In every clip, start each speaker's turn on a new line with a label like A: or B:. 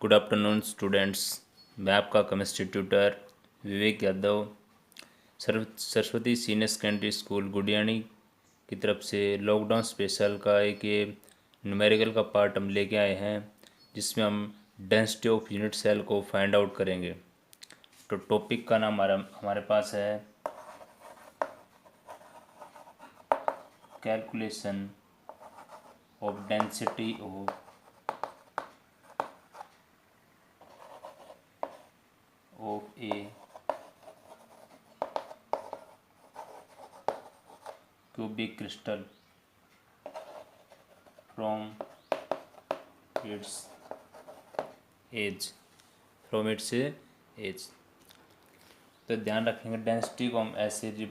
A: Good afternoon students. मैं आपका chemistry tutor Vivek Yadav Saraswati senior secondary school Gudiyani की तरफ से लॉकडाउन स्पेशल का एक ये न्यूमेरिकल का पार्ट हम लेके आए हैं, जिसमें हम डेंसिटी ऑफ यूनिट सेल को फाइंड आउट करेंगे। तो टॉपिक का नाम हमारे पास है calculation of density of A cubic crystal from its age तो ध्यान रखेंगे, डेंसिटी को हम ऐसे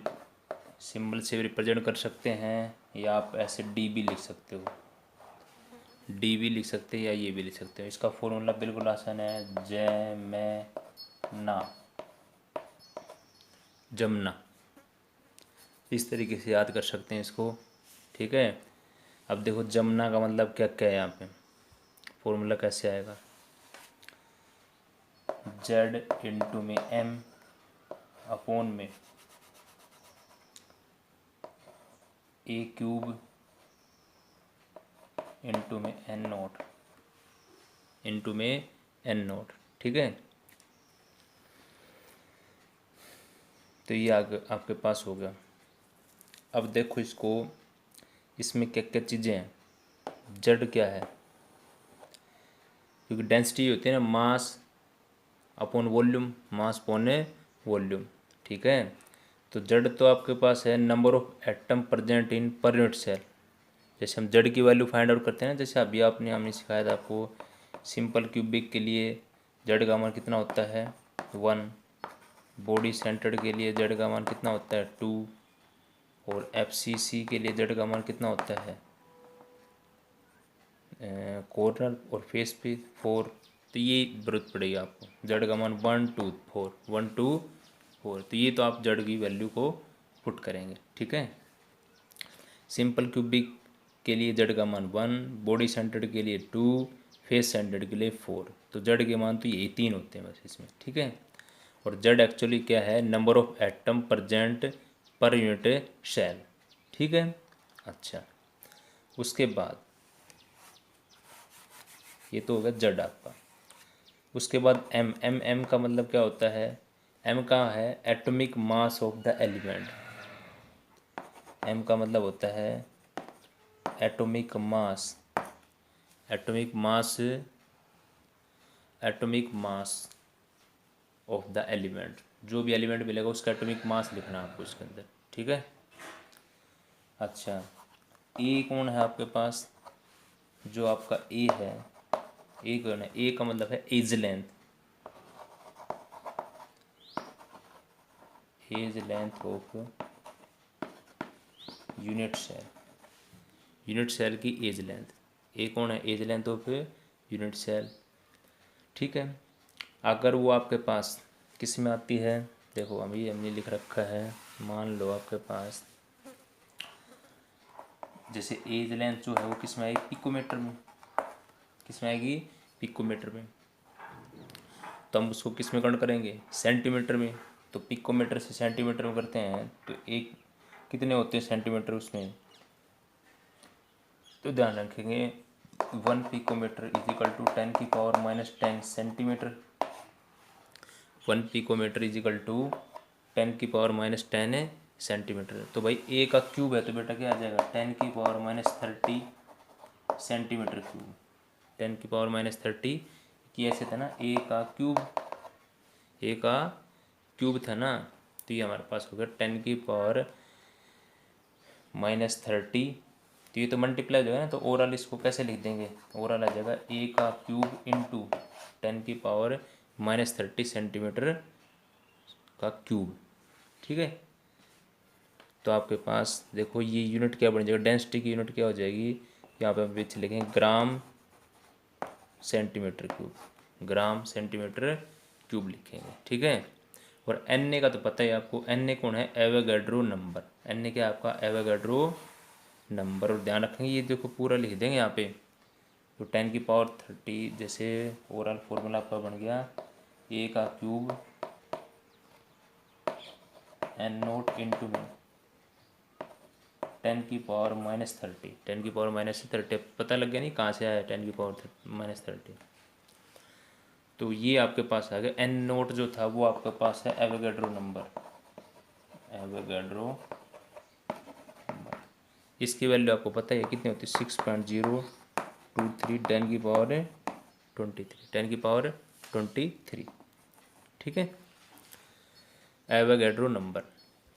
A: सिंबल से रिप्रेजेंट कर सकते हैं, या आप ऐसे डी भी लिख सकते हो, डी भी लिख सकते हैं या ये भी लिख सकते हो। इसका फॉर्मूला बिल्कुल आसान है, जमना। इस तरीके से याद कर सकते हैं इसको, ठीक है। अब देखो जमना का मतलब क्या क्या है, यहाँ पे फॉर्मूला कैसे आएगा। जेड इंटू में एम अपॉन में ए क्यूब इंटू में एन नोट ठीक है। तो ये आपके पास हो गया। अब देखो इसको, इसमें क्या क्या चीज़ें हैं। जेड क्या है, क्योंकि डेंसिटी होती है ना, mass upon volume, mass upon volume, ठीक है। तो जेड तो आपके पास है number of atom present in per unit cell. जैसे हम जेड की वैल्यू फाइंड आउट करते हैं ना, जैसे अभी हमने सिखाया था आपको, सिंपल क्यूबिक के लिए जेड का मान कितना होता है 1, बॉडी सेंटर्ड के लिए जेड का मान कितना होता है 2, और एफसीसी के लिए जेड का मान कितना होता है कॉर्नर और फेस पे 4। तो ये जरूरत पड़ेगी आपको, जेड का मान 1 2 4। तो ये तो आप जेड की वैल्यू को पुट करेंगे, ठीक है। सिंपल क्यूबिक के लिए जेड का मान 1, बॉडी सेंटर्ड के लिए 2, फेस सेंटर्ड के लिए 4। तो जेड के मान तो यही 3 होते हैं बस इसमें, ठीक है। और जेड एक्चुअली क्या है, number of atom present per unit cell, ठीक है। अच्छा, उसके बाद ये तो होगा जेड आपका। उसके बाद एम का मतलब क्या होता है, एम का है atomic mass of the element. M का मतलब होता है atomic mass of the element. जो भी एलिमेंट मिलेगा उसका एटॉमिक मास लिखना है आपको इसके अंदर, ठीक है। अच्छा, ए कौन है आपके पास, जो आपका ए है, ए कौन है, ए का मतलब है edge length of unit cell की एज लेंथ। ए कौन है, edge length of unit cell, ठीक है। अगर वो आपके पास किस में आती है, देखो अभी हमने लिख रखा है, मान लो आपके पास जैसे एज लेंथ जो है वो किस में आएगी, पिकोमीटर में। किस में आएगी, पिकोमीटर में। तो हम उसको किस में कन्वर्ट करेंगे, सेंटीमीटर में। तो पिकोमीटर से सेंटीमीटर में करते हैं तो एक कितने होते हैं सेंटीमीटर उसमें। तो ध्यान रखेंगे 1 picometre is equal to 10⁻⁻10 centimetre. 1 picometre is equal to 10⁻⁻10 centimetre. तो भाई ए का क्यूब है तो बेटा क्या आ जाएगा 10⁻30 सेंटीमीटर क्यूब। 10⁻30 कि ऐसे था ना, ए का क्यूब था ना, तो ये हमारे पास हो गया 10⁻30। तो ये तो मल्टीप्लाई हो जाएगा ना, तो ओवरऑल इसको कैसे लिख देंगे, ओवरऑल आ जाएगा ए का क्यूब इंटू 10⁻30 सेंटीमीटर का क्यूब, ठीक है। तो आपके पास देखो ये यूनिट क्या बन जाएगा, डेंसिटी की यूनिट क्या हो जाएगी, यहाँ पे हम पीछे लिखेंगे ग्राम सेंटीमीटर क्यूब लिखेंगे, ठीक है। और एन ए का तो पता ही आपको, एन ए कौन है, एवोगैड्रो नंबर। एन ए क्या है आपका, एवोगैड्रो नंबर। और ध्यान रखेंगे ये देखो पूरा लिख देंगे यहाँ पे, तो 10⁻30 जैसे ओवरऑल फॉर्मूला आपका बन गया ए का क्यूब n0 इंटू में 10⁻30 10⁻30 पता लग गया नहीं कहाँ से आया 10⁻30। तो ये आपके पास आ गया n0 जो था वो आपके पास है एवोगैड्रो नंबर। इसकी वैल्यू आपको पता है कितनी होती है 6.023 10⁻23 ठीक है एवोगैड्रो नंबर।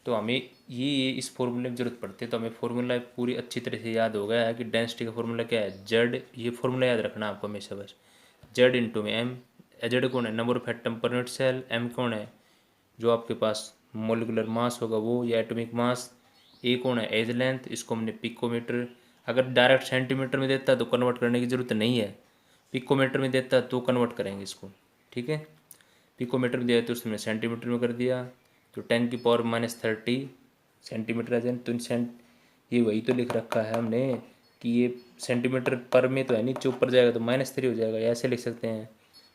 A: तो हमें ये इस फॉर्मूले में ज़रूरत पड़ती है। तो हमें फॉर्मूला पूरी अच्छी तरह से याद हो गया है कि डेंसिटी का फॉर्मूला क्या है जेड। ये फॉर्मूला याद रखना आपको हमेशा बस जेड इंटू में एम। जेड कौन है number of atom per unit cell. M कौन है जो आपके पास मोलिकुलर मास होगा वो या एटॉमिक मास। ए कौन है एज लेंथ इसको हमने पिकोमीटर अगर डायरेक्ट सेंटीमीटर में देता है तो कन्वर्ट करने की ज़रूरत नहीं है। पिकोमीटर में देता है तो कन्वर्ट करेंगे इसको ठीक है। पिकोमीटर में दिया तो उसने सेंटीमीटर में कर दिया तो 10⁻30 सेंटीमीटर आ जाए। तो ये वही तो लिख रखा है हमने कि ये सेंटीमीटर पर में तो है नीचे ऊपर जाएगा तो -3 हो जाएगा। ऐसे लिख सकते हैं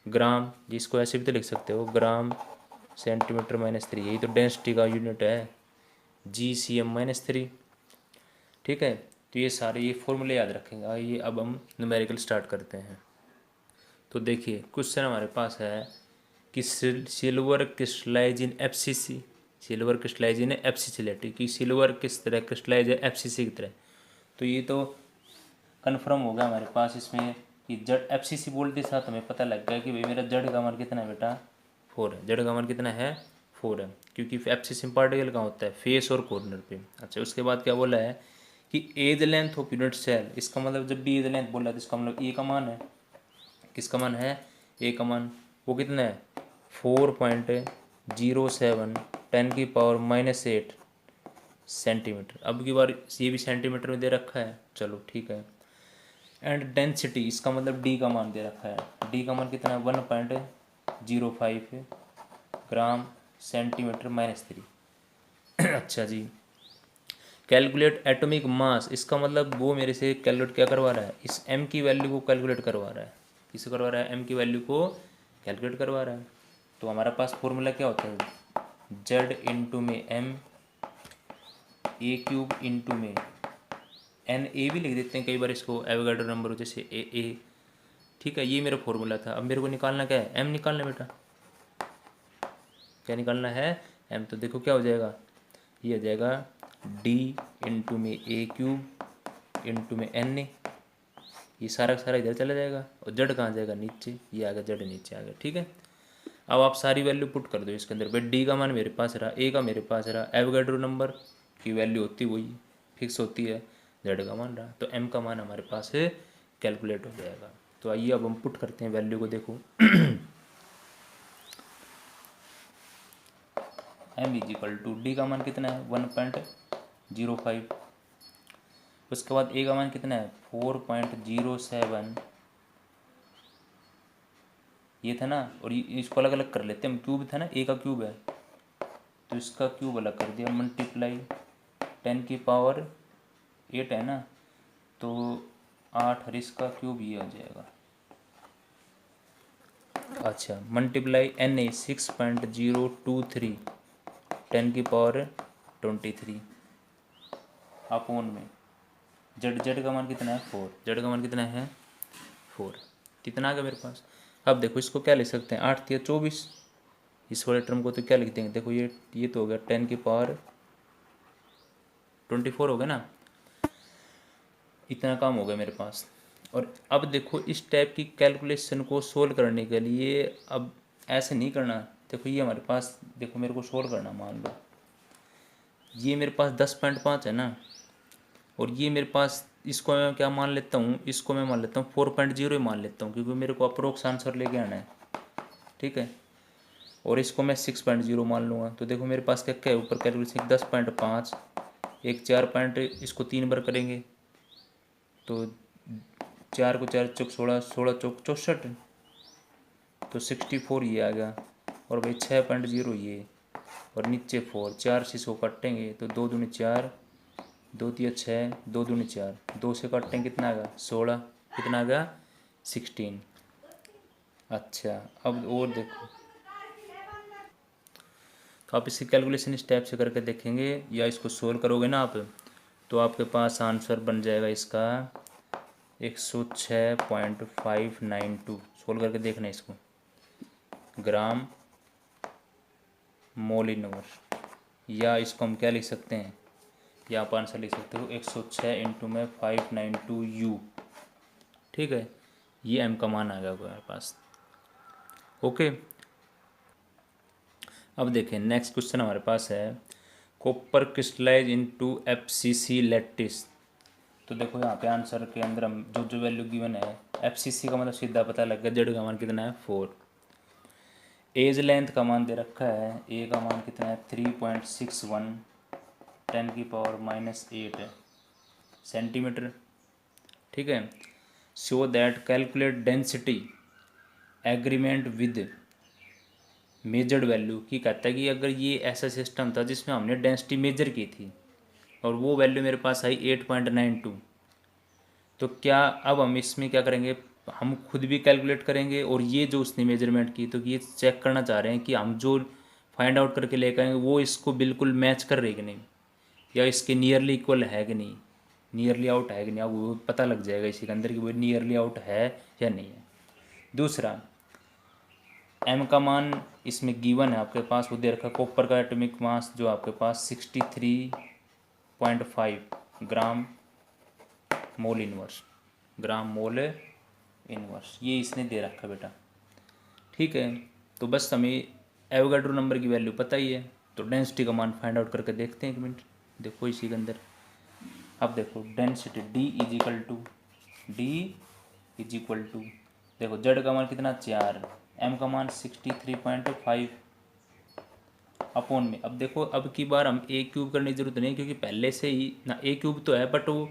A: ग्राम जिसको ऐसे भी तो लिख सकते हो ग्राम सेंटीमीटर -3 यही तो डेंसिटी का यूनिट है GCM-3 ठीक है। तो ये सारे ये फॉर्मूले याद रखेंगे। आइए अब हम न्यूमेरिकल स्टार्ट करते हैं। तो देखिए क्वेश्चन हमारे पास है कि सिल्वर क्रिस्टलाइज इन FCC। सिल्वर क्रिस्टलाइज इन FCC लेटर कि सिल्वर किस तरह क्रिस्टलाइज है FCC की तरह। तो ये तो कन्फर्म हो गया हमारे पास इसमें कि जड़ FCC बोलते साथ हमें पता लग गया कि भाई मेरा जड़ का मान कितना है बेटा 4 है। जड़ का मान कितना है 4 है क्योंकि FCC में पार्टिकल कहाँ होता है फेस और कॉर्नर पे। अच्छा उसके बाद क्या बोला है कि edge length of unit cell. इसका मतलब जब भी एज लेंथ बोला तो इसका मतलब ए का मान है किसका मान है ए का मान वो कितना है 4.07 10⁻⁻8 सेंटीमीटर। अब की बार ये भी सेंटीमीटर में दे रखा है चलो ठीक है। एंड डेंसिटी इसका मतलब डी का मान दे रखा है। डी का मान कितना है 1.05 ग्राम सेंटीमीटर -3 अच्छा जी। कैलकुलेट एटॉमिक मास इसका मतलब वो मेरे से कैलकुलेट क्या करवा रहा है इस m की वैल्यू को कैलकुलेट करवा रहा है। किसे करवा रहा है m की वैल्यू को कैलकुलेट करवा रहा है। तो हमारे पास फॉर्मूला क्या होता है z इंटू में m ए क्यूब इंटू में एन ए भी लिख देते हैं कई बार इसको एवोगैड्रो नंबर जैसे ए ठीक है। ये मेरा फॉर्मूला था। अब मेरे को निकालना क्या है m निकालना बेटा क्या निकालना है m। तो देखो क्या हो जाएगा ये हो जाएगा d इंटू में ए क्यूब इंटू में एन ए। ये सारा का सारा इधर चला जाएगा और जड़ कहाँ जाएगा नीचे ये आ गया जड़ नीचे आ गया ठीक है। अब आप सारी वैल्यू पुट कर दो इसके अंदर भाई डी का मान मेरे पास रहा ए का मेरे पास रहा एवोगैड्रो नंबर की वैल्यू होती वही फिक्स होती है जेड का मान रहा तो एम का मान हमारे पास है कैलकुलेट हो जाएगा। तो आइए अब हम पुट करते हैं वैल्यू को देखो m is equal to D का मान कितना है 1.05 उसके बाद ए का मान कितना है 4.07 ये था ना और इसको अलग अलग कर लेते हैं हम क्यूब था ना ए का क्यूब है तो इसका क्यूब अलग कर दिया मल्टीप्लाई 10⁻8 है ना तो 8 और इसका क्यूब ये हो जाएगा। अच्छा मल्टीप्लाई एन ए 6.023 10⁻23 अपोन में जेड का मान कितना है 4 जेड का मान कितना है 4 कितना आ गया मेरे पास। अब देखो इसको क्या लिख सकते हैं 8 या 24 इस वाले टर्म को तो क्या लिख देंगे देखो ये तो हो गया 10⁻24 हो गया ना इतना काम हो गया मेरे पास। और अब देखो इस टाइप की कैलकुलेशन को सोल्व करने के लिए अब ऐसे नहीं करना। देखो ये हमारे पास देखो मेरे को सोल्व करना मान लो ये मेरे पास 10.5 है ना और ये मेरे पास इसको मैं क्या मान लेता हूँ इसको मैं मान लेता हूँ 4.0 ही मान लेता हूँ क्योंकि मेरे को अप्रोक्स आंसर लेके आना है ठीक है। और इसको मैं 6.0 मान लूँगा तो देखो मेरे पास क्या क्या है ऊपर कैलकुलेशन 10.5 एक 4 पॉइंट इसको 3 बार करेंगे तो 4 को 4 चौक 16 16 चौक 64 तो 64 ये आ गया और भाई 6.0 ये और नीचे 4 4 से इसको काटेंगे तो 2 दूनी 4 2 3 6 2 दूनी 4 2 से काटेंगे कितना आ गया 16 कितना आ गया 16। अच्छा, अब और देखो, तो आप इसकी कैलकुलेशन इस टाइप से करके देखेंगे या इसको सोल्व करोगे ना आप, तो आपके पास आंसर बन जाएगा इसका 106.592। सोल्व करके देखना इसको, ग्राम मोल इनवर्स, या इसको हम क्या लिख सकते हैं, या आप आंसर लिख सकते हो 106 इंटू में 592 U। ठीक है, ये एम का मान आ गया होगा हमारे पास। ओके, अब देखें नेक्स्ट क्वेश्चन हमारे पास है, copper crystallise into FCC lattice. तो देखो यहाँ पे आंसर के अंदर हम जो जो वैल्यू गिवन है, FCC का मतलब सीधा पता लग गया, जेड का मान कितना है 4, एज लेंथ का मान दे रखा है, ए का मान कितना है 3.61 10⁻⁻8 सेंटीमीटर। ठीक है, show that calculate density agreement with measured value, की कहता है कि अगर ये ऐसा सिस्टम था जिसमें हमने डेंसिटी मेजर की थी और वो वैल्यू मेरे पास आई 8.92, तो क्या अब हम इसमें क्या करेंगे, हम खुद भी कैलकुलेट करेंगे और ये जो उसने मेजरमेंट की, तो ये चेक करना चाह रहे हैं कि हम जो फाइंड आउट करके लेकर आएंगे वो इसको बिल्कुल मैच कर रही कि नहीं, या इसके नियरली इक्वल है कि नहीं, नियरली आउट है कि नहीं। अब वो पता लग जाएगा इसी के अंदर कि वो नियरली आउट है या नहीं है। दूसरा, एम का मान इसमें गिवन है आपके पास, वो दे रखा है कॉपर का एटॉमिक मास जो आपके पास 63.5 ग्राम मोल इनवर्स, ग्राम मोल इनवर्स, ये इसने दे रखा बेटा। ठीक है, तो बस हमें एवोगाड्रो नंबर की वैल्यू पता ही है, तो डेंसिटी का मान फाइंड आउट करके देखते हैं। एक मिनट देखो इसी के अंदर, अब देखो density D is equal to देखो जेड का मान कितना 4, एम का मान 63.5 अपॉन में। अब देखो अब की बार हम ए क्यूब करने की जरूरत नहीं, क्योंकि पहले से ही ना ए क्यूब तो है, बट वो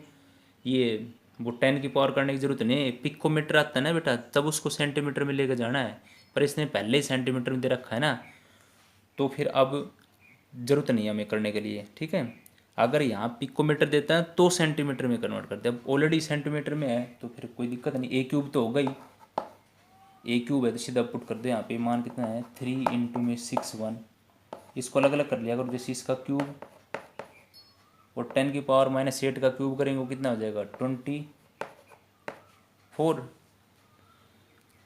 A: 10 की पावर करने की जरूरत नहीं, पिकोमीटर आता है ना बेटा, तब उसको सेंटीमीटर में लेकर जाना है, पर इसने पहले ही सेंटीमीटर में दे रखा है ना, तो फिर अब ज़रूरत नहीं है हमें करने के लिए। ठीक है, अगर यहाँ पिकोमीटर देता है तो सेंटीमीटर में कन्वर्ट करते हैं, अब ऑलरेडी सेंटीमीटर में है तो फिर कोई दिक्कत नहीं, ए क्यूब तो होगा ही, ए क्यूब है तो सीधा पुट कर दो यहाँ पे, मान कितना है 3 इंटू में 6 1, इसको अलग अलग कर लिया अगर, जैसे इसका क्यूब और 10⁻⁻8 का क्यूब करेंगे वो कितना हो जाएगा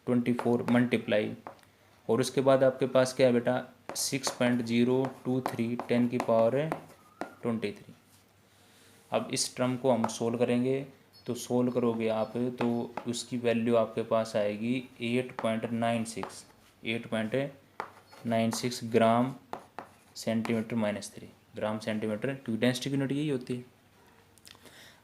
A: 24 मल्टीप्लाई, और उसके बाद आपके पास क्या है बेटा 6.023 10⁻23। अब इस टर्म को हम सोल्व करेंगे, तो सोल्व करोगे आप तो उसकी वैल्यू आपके पास आएगी 8.96 ग्राम सेंटीमीटर -3 ग्राम सेंटीमीटर, क्योंकि डेंसिटी की यूनिट यही होती है।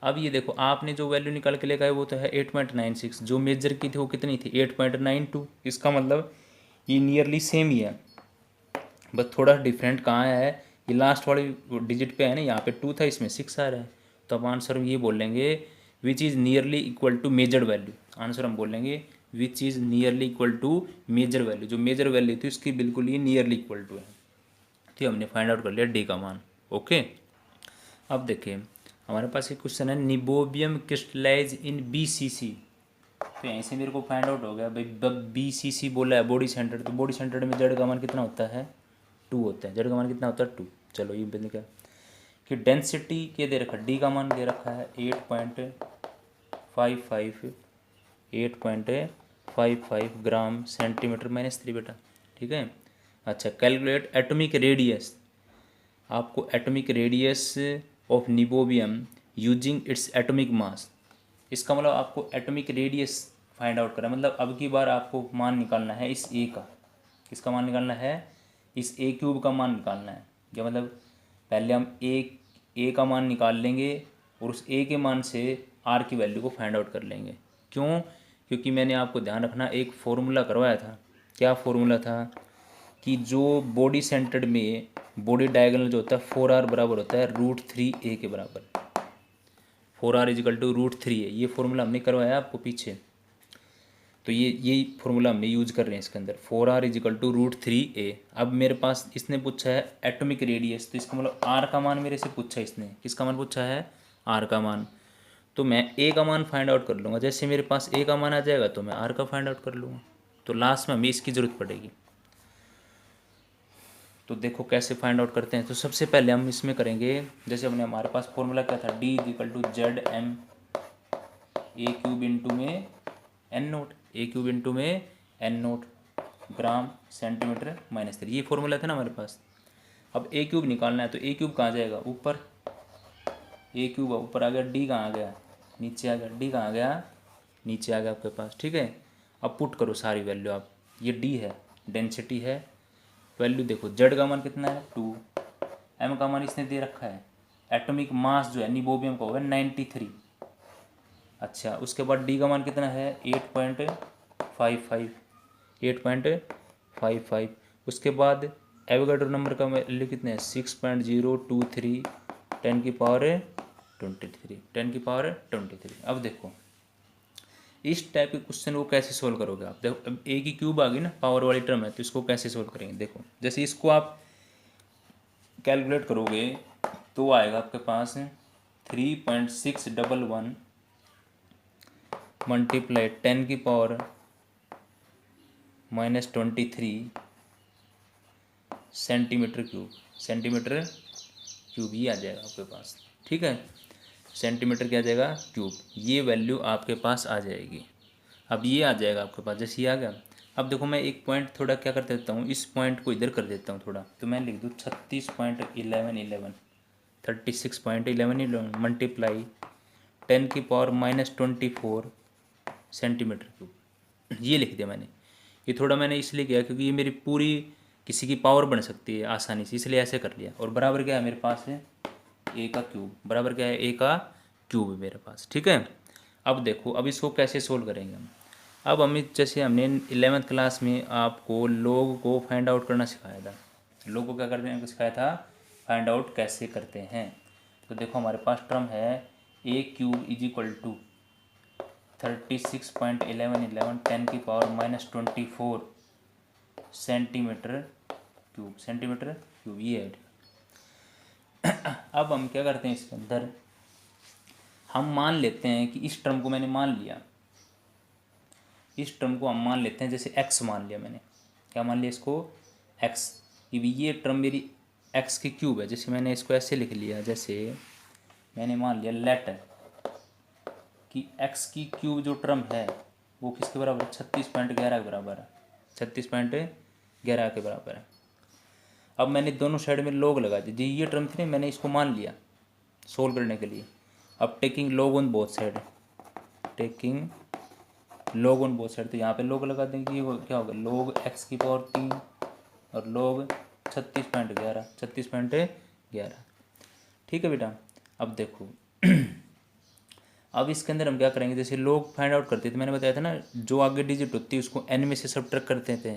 A: अब ये देखो आपने जो वैल्यू निकाल के लेकर आए वो तो है 8.96, जो मेजर की थी वो कितनी थी 8.92, इसका मतलब ये नियरली सेम ही है, बस थोड़ा डिफरेंट कहाँ है, ये लास्ट वाली डिजिट पे है ना, यहाँ पे 2 था इसमें 6 आ रहा है, तो अब आंसर हम ये बोलेंगे which is nearly equal to major value, answer हम बोलेंगे which is nearly equal to major value, जो मेजर वैल्यू थी उसकी बिल्कुल ये नियरली इक्वल टू है, तो हमने फाइंड आउट कर लिया डी का मान। ओके, अब देखिए हमारे पास एक क्वेश्चन है, निबोबियम क्रिस्टलाइज इन BCC, तो यहीं से मेरे को फाइंड आउट हो गया भाई, BCC बोला है बॉडी सेंटर, तो बॉडी सेंटर में जेड का मान कितना होता है 2 होता है, जेड का मान कितना होता है 2। चलो ये बन क्या कि डेंसिटी के दे रखा, डी का मान दे रखा है 8.55 ग्राम सेंटीमीटर -3 बेटा। ठीक है, अच्छा कैलकुलेट एटॉमिक रेडियस, आपको atomic radius of niobium using its atomic mass, इसका मतलब आपको एटॉमिक रेडियस फाइंड आउट करना है, मतलब अब की बार आपको मान निकालना है इस ए का, किसका मान निकालना है, इस ए क्यूब का मान निकालना है। क्या मतलब, पहले हम ए का मान निकाल लेंगे और उस ए के मान से आर की वैल्यू को फाइंड आउट कर लेंगे। क्यों, क्योंकि मैंने आपको ध्यान रखना एक फॉर्मूला करवाया था, क्या फॉर्मूला था कि जो बॉडी सेंटर्ड में बॉडी डायगोनल जो होता है 4r बराबर होता है √3a के बराबर, 4r इजिकल टू √3a, ये फॉर्मूला हमने करवाया आपको पीछे, तो यही फॉर्मूला हमने यूज कर रहे हैं इसके अंदर, 4r इजिकल टू √3a। अब मेरे पास इसने पूछा है एटॉमिक रेडियस, तो इसका मतलब r का मान मेरे से पूछा है इसने, किसका मान पूछा है r का मान, तो मैं ए का मान फाइंड आउट कर लूँगा। जैसे मेरे पास ए का मान आ जाएगा तो मैं आर का फाइंड आउट कर लूँगा। तो लास्ट में हमें इसकी ज़रूरत पड़ेगी। तो देखो कैसे फाइंड आउट करते हैं। तो सबसे पहले हम इसमें करेंगे, जैसे हमने हमारे पास फॉर्मूला क्या था, d is equal to Z M a cube into में N naught, a cube into में N naught gram centimetre minus 3, ये फॉर्मूला था ना हमारे पास। अब ए क्यूब निकालना है तो ए क्यूब कहाँ जाएगा, ऊपर, ए क्यूब ऊपर आ गया, डी कहाँ आ गया, नीचे आ गया, डी कहाँ आ गया, नीचे आ गया आपके पास। ठीक है, अब पुट करो सारी वैल्यू आप। ये डी है, डेंसिटी है, वैल्यू देखो, जेड का मान कितना है 2, एम का मान इसने दे रखा है, एटॉमिक मास जो है निबोबियम का होगा 93। अच्छा, उसके बाद डी का मान कितना है 8.55, 8.55। उसके बाद एवोगाड्रो नंबर का वैल्यू कितना है 6.023 10 की पावर 23, 10 की पावर 23। अब देखो इस टाइप के क्वेश्चन को कैसे सोल्व करोगे आप। देखो अब ए की क्यूब आ गई ना, पावर वाली टर्म है, तो इसको कैसे सोल्व करेंगे। देखो जैसे इसको आप कैलकुलेट करोगे तो आएगा आपके पास 3.611 मल्टीप्लाई 10 की power -23 centimetre cube, centimetre cube ये आ जाएगा आपके पास। ठीक है, सेंटीमीटर क्या आ जाएगा क्यूब, ये वैल्यू आपके पास आ जाएगी। अब ये आ जाएगा आपके पास, जैसे ये आ गया। अब देखो मैं एक पॉइंट थोड़ा क्या कर देता हूँ, इस पॉइंट को इधर कर देता हूँ थोड़ा, तो मैं लिख दूँ 36.1111 36.1111 मल्टीप्लाई 10 की पावर -24 सेंटीमीटर क्यूब, ये लिख दिया मैंने। ये थोड़ा मैंने इसलिए किया क्योंकि ये मेरी पूरी किसी की पावर बन सकती है आसानी से, इसलिए ऐसे कर लिया। और बराबर क्या है मेरे पास है ए का क्यूब, बराबर क्या है ए का क्यूब है मेरे पास। ठीक है, अब देखो अब इसको कैसे सोल्व करेंगे हम। अब हमें जैसे हमने 11th क्लास में आपको लोग को फाइंड आउट करना सिखाया था, लोग को क्या करने को सिखाया था, फाइंड आउट कैसे करते हैं। तो देखो हमारे पास टर्म है ए क्यूब इज इक्वल टू 36.1111 10 की power -24 centimetre cube, centimetre cube ये है। अब हम क्या करते हैं, इसके अंदर हम मान लेते हैं कि इस टर्म को मैंने मान लिया, इस टर्म को हम मान लेते हैं जैसे x मान लिया मैंने, क्या मान लिया इसको x, ये टर्म मेरी x की क्यूब है। जैसे मैंने इसको ऐसे लिख लिया, जैसे मैंने मान लिया लेट कि x की क्यूब जो टर्म है वो किसके बराबर है, 36.11 के बराबर है, 36.11 के बराबर है। अब मैंने दोनों साइड में log लगा दी, ये टर्म थी ना, मैंने इसको मान लिया सोल्व करने के लिए। अब taking log on both side, taking log on both side, तो यहाँ पे log लगा देंगे, ये क्या होगा log x की पावर 3 और log 36.11। ठीक है बेटा, अब देखो अब इसके अंदर हम क्या करेंगे, जैसे लोग फाइंड आउट करते थे, मैंने बताया था ना, जो आगे डिजिट होती है उसको n में से सब्ट्रैक्ट करते थे,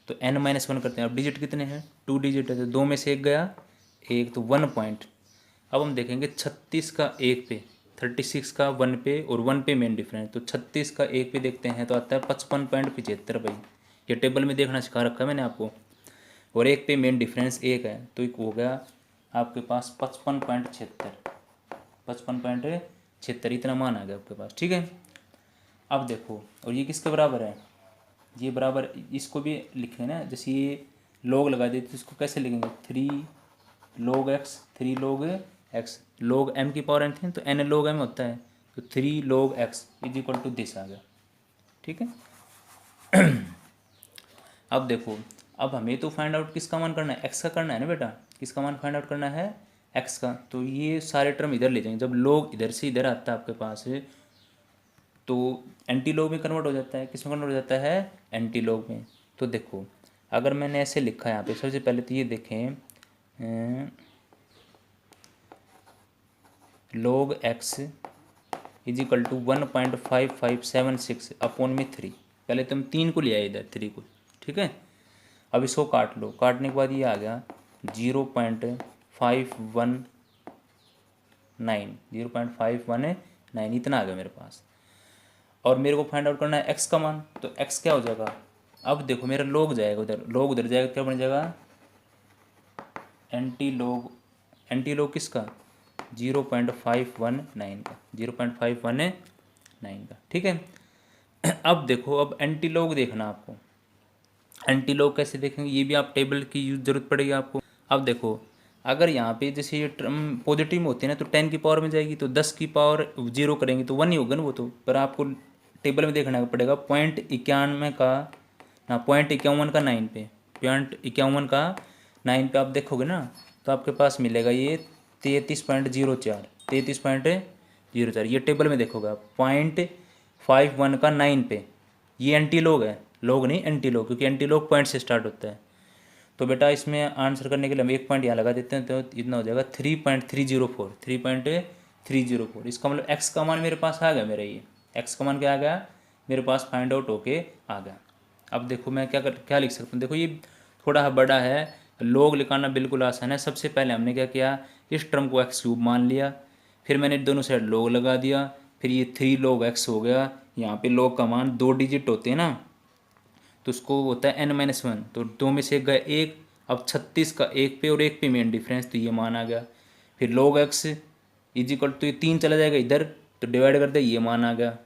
A: तो n-1 करते हैं। अब डिजिट कितने हैं, 2 डिजिट है, तो 2 में से 1 गया, 1 तो 1 पॉइंट। अब हम देखेंगे 36 का 1 पे, 36 का 1 पे और 1 पे मेन डिफरेंस, तो 36 का 1 पे देखते हैं तो आता है 55.75 भाई, ये टेबल में देखना सिखा रखा है मैंने आपको। और 1 पे मेन डिफरेंस 1 है, तो एक हो गया आपके पास 55.76, इतना मान आ गया आपके पास। ठीक है, अब देखो और ये किसके बराबर है, ये बराबर, इसको भी लिखें ना, जैसे ये log लगा देते तो इसको कैसे लिखेंगे 3 log x, 3 log x, log m की पावर n थी तो n log m होता है, तो 3 log x is equal to this आ गया। ठीक है अब देखो, अब हमें तो फाइंड आउट किसका मान करना है, x का करना है ना बेटा, किसका मान फाइंड आउट करना है x का। तो ये सारे टर्म इधर ले जाएंगे, जब log इधर से इधर आता है आपके पास तो एंटी लॉग में कन्वर्ट हो जाता है, किस में कन्वर्ट हो जाता है, एंटी लॉग में। तो देखो अगर मैंने ऐसे लिखा है यहाँ पे, सबसे पहले तो ये देखें log x is equal to 1.5576 upon में 3, पहले तुम 3 को ले आए इधर 3 को। ठीक है, अब इसको काट लो, काटने के बाद ये आ गया 0.519 इतना आ गया मेरे पास। और मेरे को फाइंड आउट करना है x का मान, तो x क्या हो जाएगा, अब देखो मेरा log जाएगा उधर, log उधर जाएगा, क्या बन जाएगा एंटी लॉग, एंटी लॉग किसका 0.519 का, 0.519 का, ठीक है। अब देखो, अब एंटी लॉग देखना आपको। एंटी लॉग कैसे देखेंगे, ये भी आप टेबल की यूज जरूरत पड़ेगी आपको। अब देखो, अगर यहाँ पे जैसे ये टर्म पॉजिटिव में होती है ना, तो 10 की पावर में जाएगी, तो 10 की पावर 0 करेंगे तो 1 ही होगा ना वो तो। पर आपको टेबल में देखना पड़ेगा 0.91 का ना, 0.51 का 9 पे, 0.51 का 9 पे आप देखोगे ना, तो आपके पास मिलेगा ये 33.04, 33.04। ये टेबल में देखोगे आप 0.51 का 9 पे, ये एंटी लॉग है, लॉग नहीं एंटी लॉग, क्योंकि एंटी लॉग पॉइंट से स्टार्ट होता है। तो बेटा इसमें आंसर करने के लिए हम एक पॉइंट यहाँ लगा देते हैं, तो इतना हो जाएगा 3.304, 3.304। इसका मतलब एक्स का मान मेरे पास आ गया, मेरा ये एक्स का मान क्या आ गया मेरे पास, फाइंड आउट होके आ गया। अब देखो मैं क्या लिख सकता हूँ, देखो ये थोड़ा बड़ा है, लॉग लिखाना बिल्कुल आसान है। सबसे पहले हमने क्या किया, इस टर्म को एक्स क्यूब मान लिया, फिर मैंने दोनों साइड लॉग लगा दिया, फिर ये 3 log x हो गया। यहाँ पे log का मान 2 डिजिट होते हैं ना, तो उसको होता है n-1, तो 2 में से गए 1, अब 36 का 1 पे और 1 पे मेन डिफरेंस, तो ये मान आ गया। फिर log x इजिकल, तो ये 3 चला जाएगा इधर, तो डिवाइड कर दे, ये मान आ गया।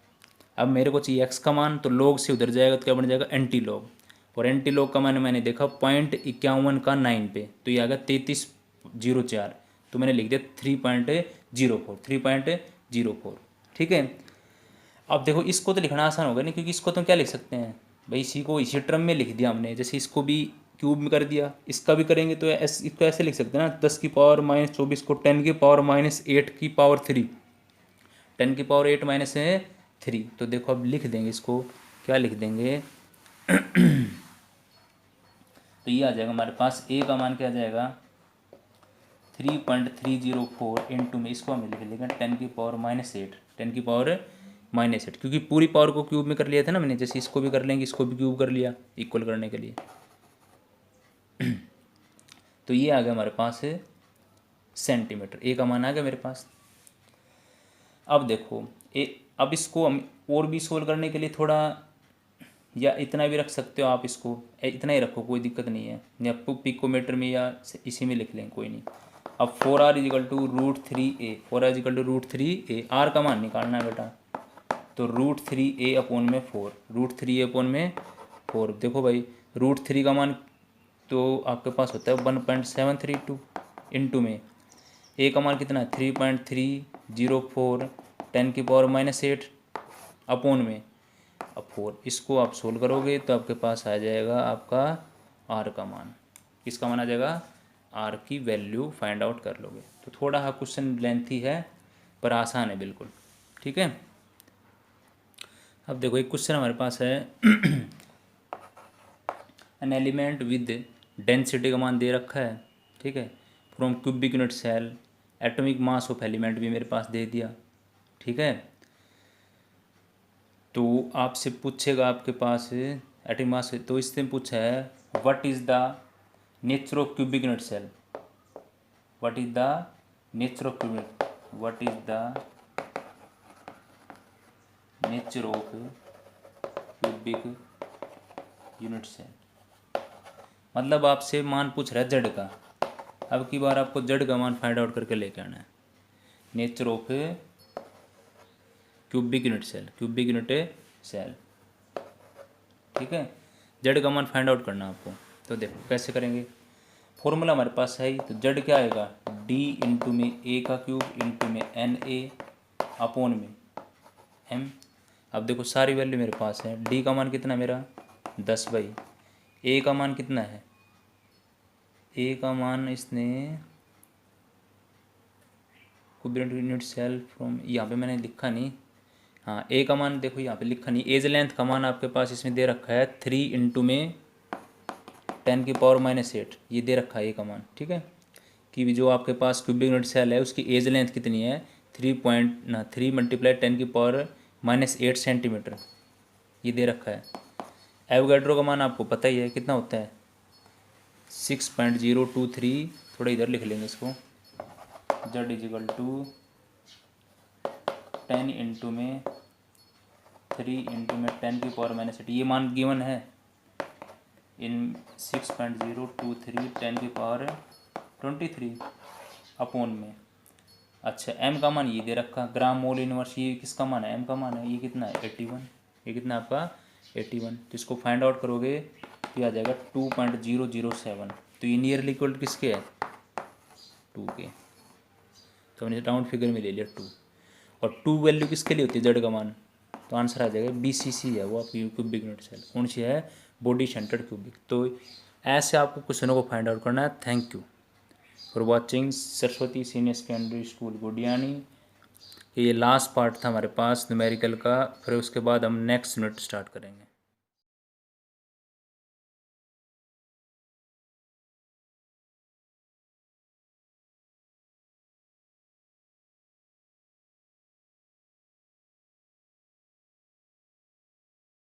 A: अब मेरे को चाहिए x का मान, तो log से उधर जाएगा तो क्या बन जाएगा एंटी लॉग, और एंटी लॉग का मान मैंने देखा 0.51 का 9 पे, तो ये आ गया 33.04, तो मैंने लिख दिया 3.04, 3.04, ठीक है। अब देखो इसको तो लिखना आसान होगा नहीं, क्योंकि इसको तो क्या लिख सकते हैं भाई, इसी को इसी टर्म में लिख दिया हमने, जैसे इसको भी क्यूब में कर दिया, इसका भी करेंगे तो इसको ऐसे लिख सकते हैं ना, 10 की पावर -24 को 10 की पावर -8 की पावर 3, 10 की पावर 8 माइनस 3। तो देखो अब लिख देंगे इसको, क्या लिख देंगे तो ये आ जाएगा हमारे पास, ए का मान क्या आ जाएगा 3.304 इंटू में, इसको हम लिख लेंगे 10 की पावर -8, 10 की पावर -8, क्योंकि पूरी पावर को क्यूब में कर लिया था ना मैंने, जैसे इसको भी कर लेंगे, इसको भी क्यूब कर लिया इक्वल करने के लिए। तो ये आ गया हमारे पास सेंटीमीटर, ए का मान आ गया मेरे पास। अब देखो अब इसको हम और भी सोल्व करने के लिए थोड़ा, या इतना भी रख सकते हो आप, इसको इतना ही रखो, कोई दिक्कत नहीं है, या पिकोमीटर में या इसी में लिख लें, कोई नहीं। अब 4r is equal to √3a, 4r is equal to √3a, r का मान निकालना है बेटा, तो √3a अपॉन में 4, √3a अपॉन में 4। देखो भाई √3 का मान तो आपके पास होता है 1.732, इंटू में ए का मान कितना है 3.304, 10 की पावर -8 अपॉन में अब 4। इसको आप सोल्व करोगे तो आपके पास आ जाएगा आपका आर का मान, किसका मान आ जाएगा, आर की वैल्यू फाइंड आउट कर लोगे। तो थोड़ा सा क्वेश्चन लेंथी है पर आसान है बिल्कुल, ठीक है। अब देखो एक क्वेश्चन हमारे पास है एन एलिमेंट विद डेंसिटी का मान दे रखा है, ठीक है, from cubic unit cell, atomic mass of element भी मेरे पास दे दिया, ठीक है। तो आपसे पूछेगा आपके पास एटॉमिक मास, तो इससे पूछा है what is the nature of cubic unit cell, what is the nature of cubic, what is the nature of cubic unit cell, मतलब आपसे मान पूछ रहा है जड़ का। अब की बार आपको जड़ का मान फाइंड आउट करके लेके आना है, nature of cubic unit cell, cubic unit cell, ठीक है। जड़ का मान फाइंड आउट करना आपको, तो देखो कैसे करेंगे, फॉर्मूला हमारे पास है ही, तो जड़ क्या आएगा डी इंटू में ए का क्यूब इंटू में एन ए अपॉन में एम। अब देखो सारी वैल्यू मेरे पास है, डी का मान कितना मेरा 10 भाई, ए का मान कितना है, ए का मान इसने क्यूबिक यूनिट सेल फ्रॉम, यहाँ पे मैंने लिखा नहीं, हाँ ए का मान देखो यहाँ पे लिखा नहीं, एज लेंथ का मान आपके पास इसमें दे रखा है 3 इंटू में 10 की पावर -8, ये दे रखा है ए का मान, ठीक है। कि जो आपके पास क्यूबिक यूनिट सेल है उसकी एज लेंथ कितनी है 3 मल्टीप्लाई 10 की पावर -8 सेंटीमीटर, ये दे रखा है। एवोगैड्रो का मान आपको पता ही है कितना होता है 6.023, थोड़ा इधर लिख लेंगे इसको, जेड इजिकल टू 10 इंटू में 3 इंटू में 10 की पावर -8, ये मान गिवन है इन 6.023 10 की पावर 23 अपॉन में, अच्छा एम का मान ये दे रखा, ग्राम मोल इनवर्स, ये किसका मान है, एम का मान है, ये कितना है 81, ये कितना है आपका 81। तो इसको फाइंड आउट करोगे तो ये आ जाएगा 2.007। तो ये नियरली इक्वल किसके है 2 के। तो हमने राउंड फिगर में ले लिया 2। और 2 वैल्यू किसके लिए होती है जेड का मान, तो आंसर आ जाएगा BCC है वो आपकी क्यूबिक यूनिट सेल, कौन सी है बॉडी सेंटर्ड क्यूबिक। तो ऐसे आपको क्वेश्चनों को फाइंड आउट करना है। Thank you for watching Saraswati senior secondary school Gudiyani. ये लास्ट पार्ट था हमारे पास न्यूमेरिकल का, फिर उसके बाद हम नेक्स्ट यूनिट स्टार्ट करेंगे।